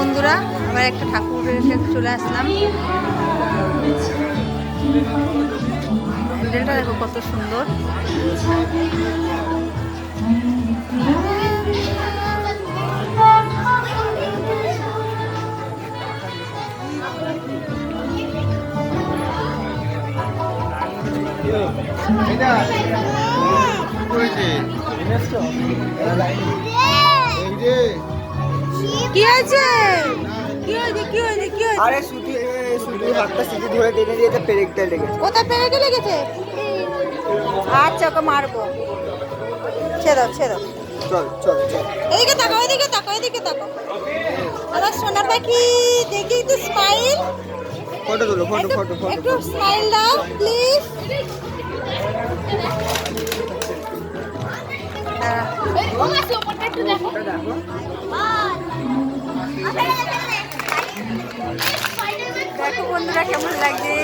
বন্ধুরা, আবার একটা ঠাকুরের কাছে চলে আসলাম। প্যান্ডেলটা দেখো কত সুন্দর। কি হয়েছে? কি হয়েছে? কি হয়েছে? কি হয়েছে? আরে শুধু হাতটা সিধে ধরে টেনে দিয়েছে, পেরেকটা লেগেছে। কোথায় পেরেকে লেগেছে? আচ্ছা, ওকে মারবো। ছেড়ে দাও, ছেড়ে দাও। চল চল চল, এদিকে তাকাও, এদিকে তাকাও, এদিকে তাকাও। আরে সোনার পাখি, দেখি একটু স্মাইল। ফটো তুলো, ফটো ফটো ফটো। একটু স্মাইল দাও প্লিজ। দেখো বন্ধুরা কেমন লাগছে।